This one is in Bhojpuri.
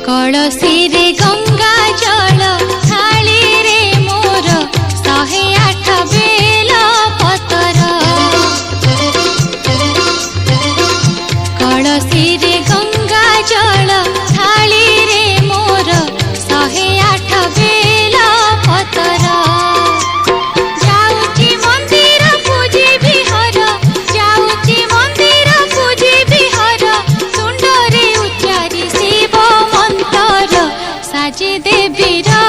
कलसी रे गंगा जल थाली रे मोर 108 बेल पतर कलसी रे गंगा जल थाली रे मोर 108 बेल पतर जाउची मंदिर पूजी बिहर जाउची मंदिर पूजी बिहर सुंदरे उच्चारी शिव मंत्र साजी देवी रा